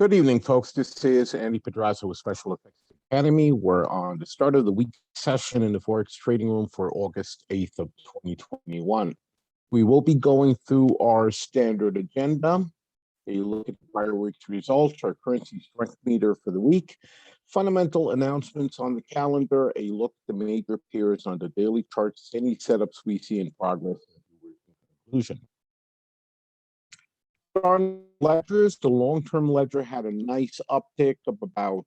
Good evening, folks. This is Andy Pedraza with Special Effects Academy. We're on the start of the week session in the Forex trading room for August 8th of 2021. We will be going through our standard agenda, a look at the prior week's results, our currency strength meter for the week, fundamental announcements on the calendar, a look at the major peers on the daily charts, any setups we see in progress, and conclusion. On ledgers, the long-term ledger had a nice uptick of about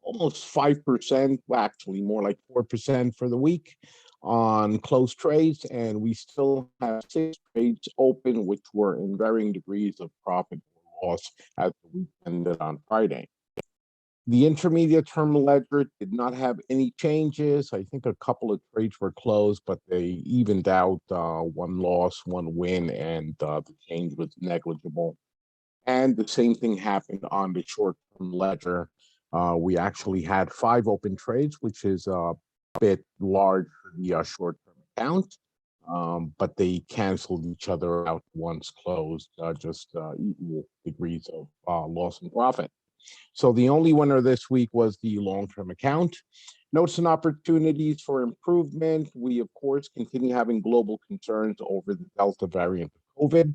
almost 5%, well, actually more like 4% for the week on closed trades, and we still have 6 trades open, which were in varying degrees of profit or loss as the week ended on Friday. The intermediate term ledger did not have any changes. I think a couple of trades were closed, but they evened out, one loss, one win, and the change was negligible. And the same thing happened on the short-term ledger. We actually had 5 open trades, which is a bit large for the short-term account, but they canceled each other out once closed, just equal degrees of loss and profit. So the only winner this week was the long-term account. Notes and opportunities for improvement. We, of course, continue having global concerns over the Delta variant of COVID.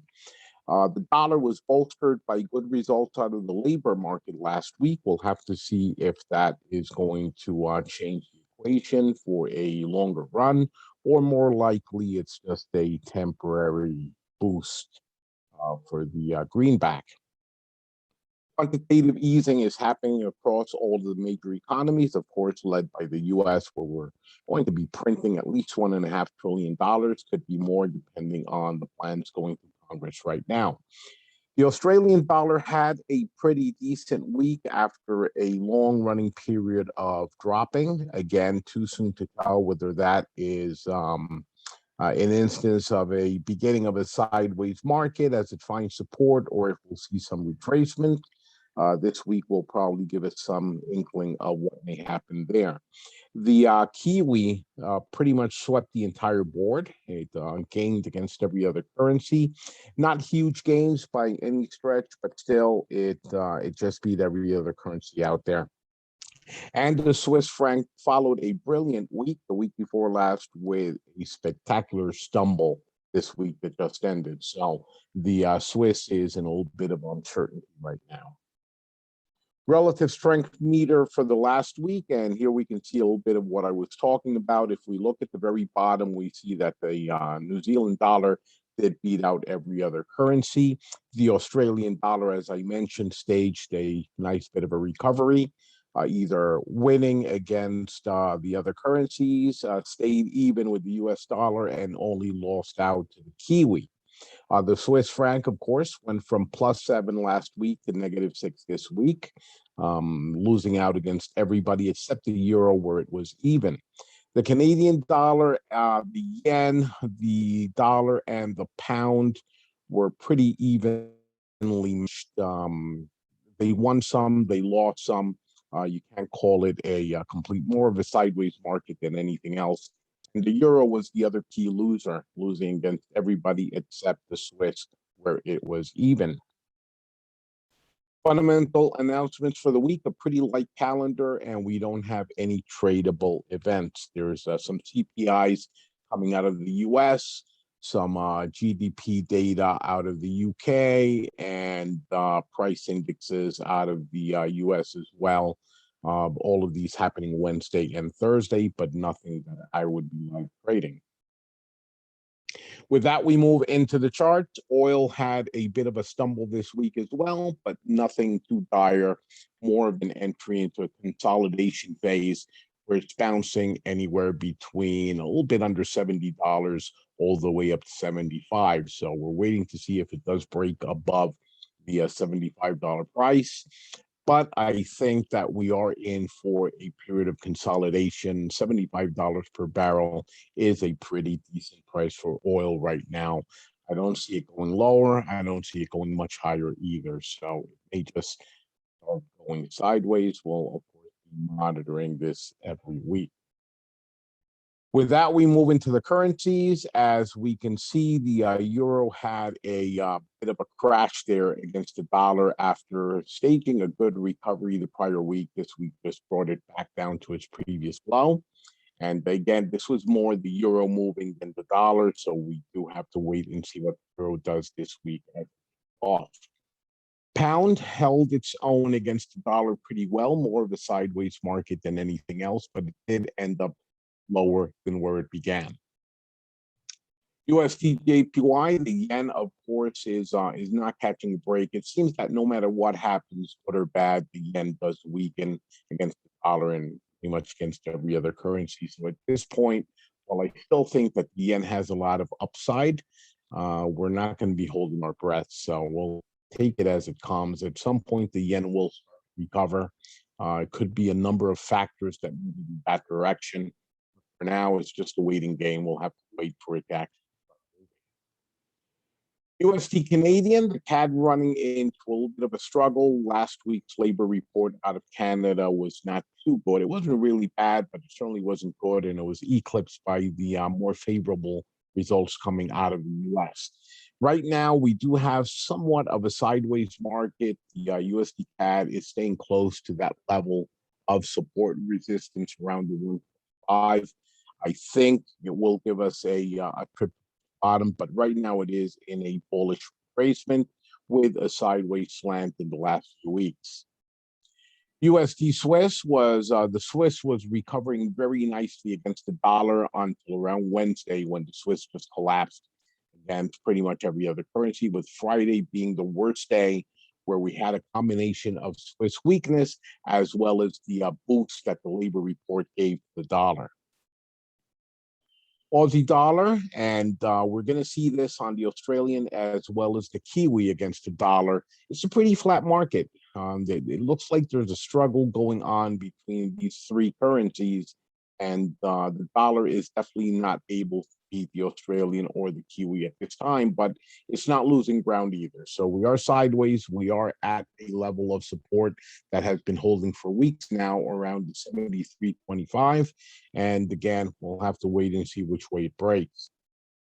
The dollar was bolstered by good results out of the labor market last week. We'll have to see if that is going to change the equation for a longer run, or more likely it's just a temporary boost for the greenback. Quantitative easing is happening across all the major economies, of course, led by the U.S., where we're going to be printing at least $1.5 trillion, could be more depending on the plans going through Congress right now. The Australian dollar had a pretty decent week after a long-running period of dropping. Again, too soon to tell whether that is an instance of a beginning of a sideways market as it finds support, or if we'll see some retracement. This week will probably give us some inkling of what may happen there. The Kiwi pretty much swept the entire board. It gained against every other currency. Not huge gains by any stretch, but still it just beat every other currency out there. And the Swiss franc followed a brilliant week, the week before last, with a spectacular stumble this week that just ended. So the Swiss is in a little bit of uncertainty right now. Relative strength meter for the last week, and here we can see a little bit of what I was talking about. If we look at the very bottom, we see that the New Zealand dollar did beat out every other currency. The Australian dollar, as I mentioned, staged a nice bit of a recovery, either winning against the other currencies, stayed even with the US dollar, and only lost out to the Kiwi. The Swiss franc, of course, went from +7 last week to -6 this week, losing out against everybody except the euro, where it was even. The Canadian dollar, the yen, the dollar, and the pound were pretty evenly matched. They won some, they lost some. You can't call it a complete, more of a sideways market than anything else. And the euro was the other key loser, losing against everybody except the Swiss, where it was even. Fundamental announcements for the week, a pretty light calendar, and we don't have any tradable events. There's some CPIs coming out of the US, some GDP data out of the UK, and price indexes out of the US as well. All of these happening Wednesday and Thursday, but nothing that I would be live trading. With that, we move into the chart. Oil had a bit of a stumble this week as well, but nothing too dire, more of an entry into a consolidation phase where it's bouncing anywhere between a little bit under $70 all the way up to 75. So we're waiting to see if it does break above the $75 price. But I think that we are in for a period of consolidation. $75 per barrel is a pretty decent price for oil right now. I don't see it going lower. I don't see it going much higher either. So it may just start going sideways. We'll, of course, be monitoring this every week. With that, we move into the currencies. As we can see, the euro had a bit of a crash there against the dollar after staging a good recovery the prior week. This week just brought it back down to its previous low. And again, this was more the euro moving than the dollar, so we do have to wait and see what the euro does this week as off. Pound held its own against the dollar pretty well, more of a sideways market than anything else, but it did end up lower than where it began. USDJPY, the yen, of course, is not catching a break. It seems that no matter what happens, good or bad, the yen does weaken against the dollar and pretty much against every other currency. So at this point, while I still think that the yen has a lot of upside, we're not going to be holding our breath. So we'll take it as it comes. At some point, the yen will recover. It could be a number of factors that move in that direction. For now, it's just a waiting game. We'll have to wait for it to actually. USD Canadian, the CAD running into a little bit of a struggle. Last week's labor report out of Canada was not too good. It wasn't really bad, but it certainly wasn't good, and it was eclipsed by the more favorable results coming out of the US. Right now, we do have somewhat of a sideways market. The USDCAD is staying close to that level of support and resistance around the 1.5. I think it will give us a trip bottom, but right now it is in a bullish retracement with a sideways slant in the last few weeks. USD Swiss was the Swiss was recovering very nicely against the dollar until around Wednesday when the Swiss just collapsed against pretty much every other currency, with Friday being the worst day where we had a combination of Swiss weakness as well as the boost that the labor report gave the dollar. Aussie dollar, and we're going to see this on the Australian as well as the Kiwi against the dollar. It's a pretty flat market. It looks like there's a struggle going on between these three currencies, and the dollar is definitely not able to beat the Australian or the Kiwi at this time, but it's not losing ground either. So we are sideways. We are at a level of support that has been holding for weeks now around the 73.25. And again, we'll have to wait and see which way it breaks.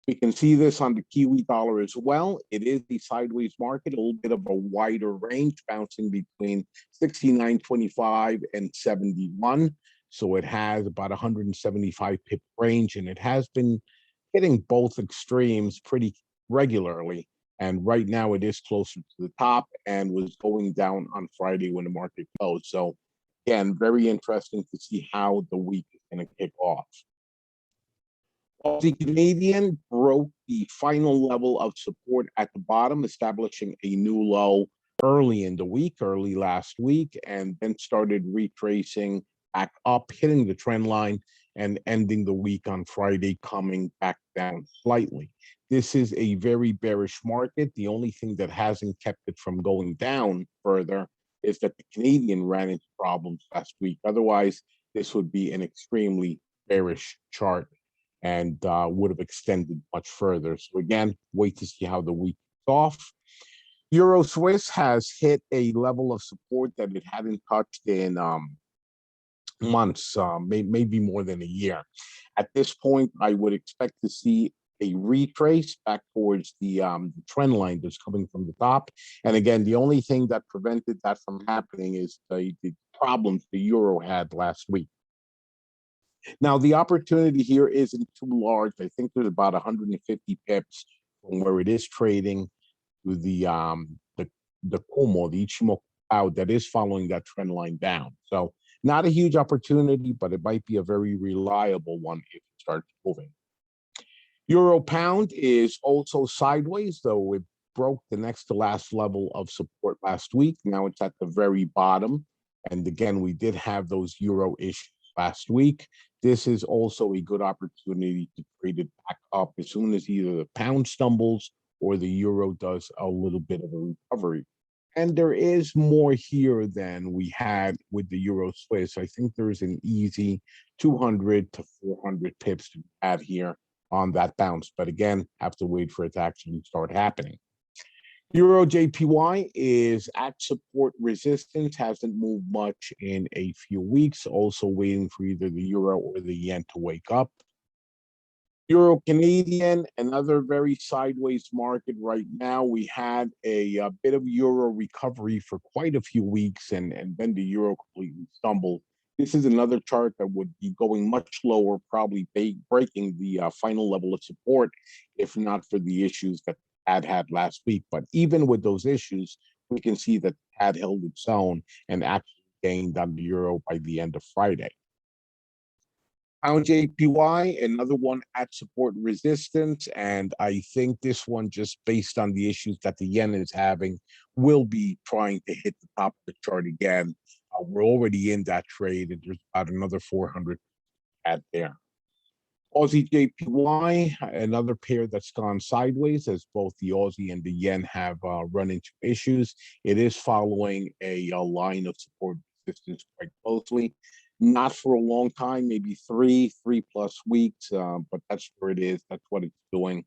We can see this on the Kiwi dollar as well. It is the sideways market, a little bit of a wider range, bouncing between 69.25 and 71. So it has about 175 pip range, and it has been hitting both extremes pretty regularly. And right now it is closer to the top and was going down on Friday when the market closed. So again, very interesting to see how the week is going to kick off. Aussie Canadian broke the final level of support at the bottom, establishing a new low early in the week, early last week, and then started retracing back up, hitting the trend line and ending the week on Friday, coming back down slightly. This is a very bearish market. The only thing that hasn't kept it from going down further is that the Canadian ran into problems last week. Otherwise, this would be an extremely bearish chart and would have extended much further. So again, wait to see how the week is off. Euro Swiss has hit a level of support that it hadn't touched in months, maybe more than a year. At this point, I would expect to see a retrace back towards the trend line that's coming from the top. And again, the only thing that prevented that from happening is the problems the euro had last week. Now, the opportunity here isn't too large. I think there's about 150 pips from where it is trading to the Kumo, the Ichimoku AUD that is following that trend line down. So not a huge opportunity, but it might be a very reliable one if it starts moving. Euro pound is also sideways, though it broke the next to last level of support last week. Now it's at the very bottom. And again, we did have those euro issues last week. This is also a good opportunity to trade it back up as soon as either the pound stumbles or the euro does a little bit of a recovery. And there is more here than we had with the euro Swiss. I think there's an easy 200 to 400 pips to add here on that bounce. But again, have to wait for it to actually start happening. EURJPY is at support resistance, hasn't moved much in a few weeks, also waiting for either the euro or the yen to wake up. Euro Canadian, another very sideways market right now. We had a bit of euro recovery for quite a few weeks, and then the euro completely stumbled. This is another chart that would be going much lower, probably breaking the final level of support, if not for the issues that CAD had last week. But even with those issues, we can see that CAD held its own and actually gained on the euro by the end of Friday. AUDJPY, another one at support resistance, and I think this one, just based on the issues that the yen is having, will be trying to hit the top of the chart again. We're already in that trade, and there's about another 400 at there. Aussie JPY, another pair that's gone sideways as both the Aussie and the yen have run into issues. It is following a line of support resistance quite closely. Not for a long time, maybe three plus weeks, but that's where it is. That's what it's doing.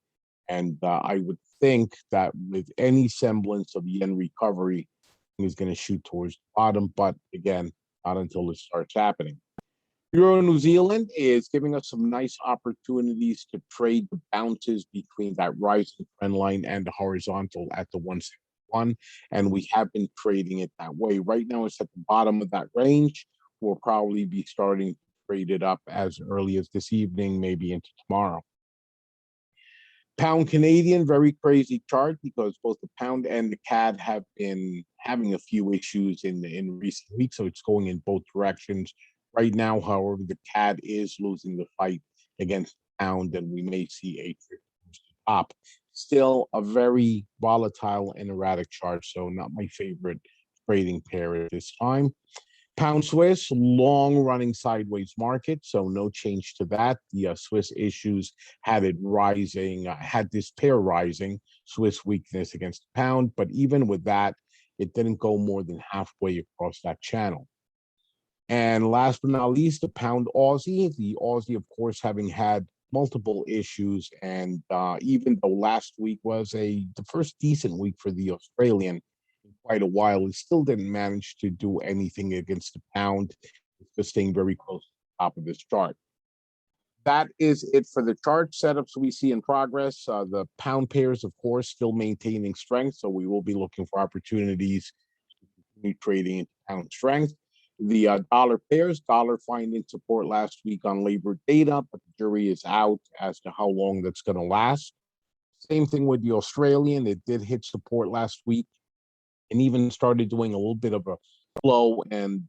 And I would think that with any semblance of yen recovery, is going to shoot towards the bottom. But again, not until it starts happening. Euro New Zealand is giving us some nice opportunities to trade the bounces between that rising trend line and the horizontal at the 161, and we have been trading it that way. Right now, it's at the bottom of that range. We'll probably be starting to trade it up as early as this evening, maybe into tomorrow. Pound Canadian, very crazy chart because both the pound and the CAD have been having a few issues in recent weeks, so it's going in both directions. Right now, however, the CAD is losing the fight against the pound, and we may see a trip to the top. Still a very volatile and erratic chart, so not my favorite trading pair at this time. Pound Swiss, long running sideways market, so no change to that. The Swiss issues had it rising, had this pair rising, Swiss weakness against the pound, but even with that, it didn't go more than halfway across that channel. And last but not least, the pound Aussie. The Aussie, of course, having had multiple issues, and even though last week was the first decent week for the Australian in quite a while, it still didn't manage to do anything against the pound. It's just staying very close to the top of this chart. That is it for the chart setups we see in progress. The pound pairs, of course, still maintaining strength, so we will be looking for opportunities to continue trading into pound strength. The dollar pairs, dollar finding support last week on labor data, but the jury is out as to how long that's going to last. Same thing with the Australian. It did hit support last week and even started doing a little bit of a slow and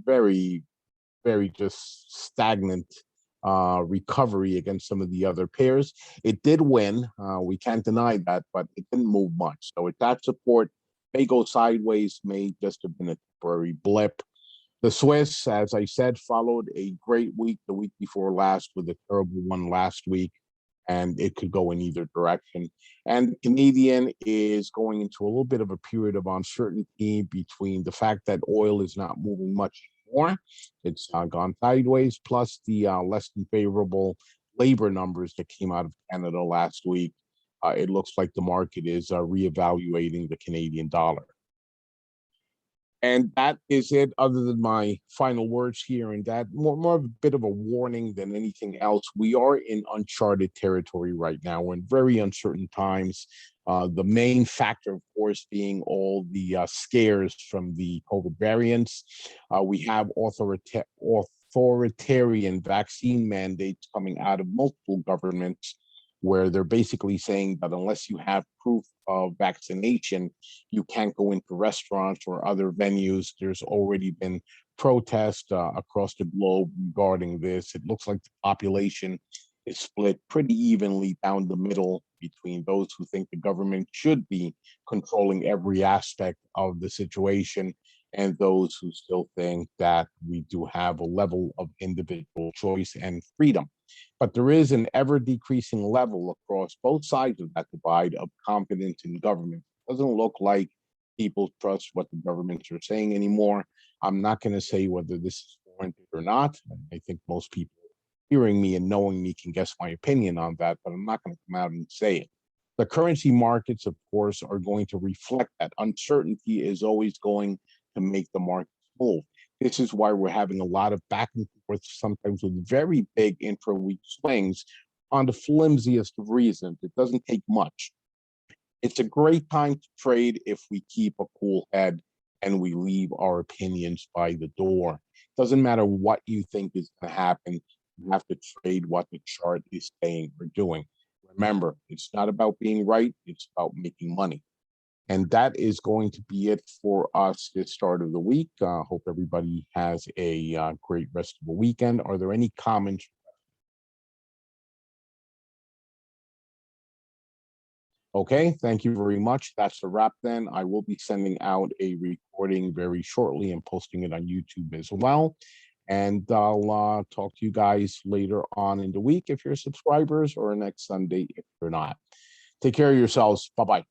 very, very just stagnant recovery against some of the other pairs. It did win. We can't deny that, but it didn't move much. So with that support, may go sideways, may just have been a temporary blip. The Swiss, as I said, followed a great week the week before last with a terrible one last week, and it could go in either direction. And the Canadian is going into a little bit of a period of uncertainty between the fact that oil is not moving much anymore. It's gone sideways, plus the less than favorable labor numbers that came out of Canada last week. It looks like the market is reevaluating the Canadian dollar. And that is it, other than my final words here, and that more of a bit of a warning than anything else. We are in uncharted territory right now. We're in very uncertain times. The main factor, of course, being all the scares from the COVID variants. We have authoritarian vaccine mandates coming out of multiple governments, where they're basically saying that unless you have proof of vaccination, you can't go into restaurants or other venues. There's already been protests across the globe regarding this. It looks like the population is split pretty evenly down the middle between those who think the government should be controlling every aspect of the situation and those who still think that we do have a level of individual choice and freedom. But there is an ever decreasing level across both sides of that divide of confidence in government. It doesn't look like people trust what the governments are saying anymore. I'm not going to say whether this is warranted or not. I think most people hearing me and knowing me can guess my opinion on that, but I'm not going to come out and say it. The currency markets, of course, are going to reflect that. Uncertainty is always going to make the markets move. This is why we're having a lot of back and forth, sometimes with very big intra-week swings, on the flimsiest of reasons. It doesn't take much. It's a great time to trade if we keep a cool head and we leave our opinions by the door. Doesn't matter what you think is going to happen. You have to trade what the chart is saying or doing. Remember, it's not about being right. It's about making money. And that is going to be it for us this start of the week. Hope everybody has a great rest of the weekend. Are there any comments? Okay, thank you very much. That's a wrap then. I will be sending out a recording very shortly and posting it on YouTube as well. And I'll talk to you guys later on in the week if you're subscribers, or next Sunday if you're not. Take care of yourselves. Bye-bye.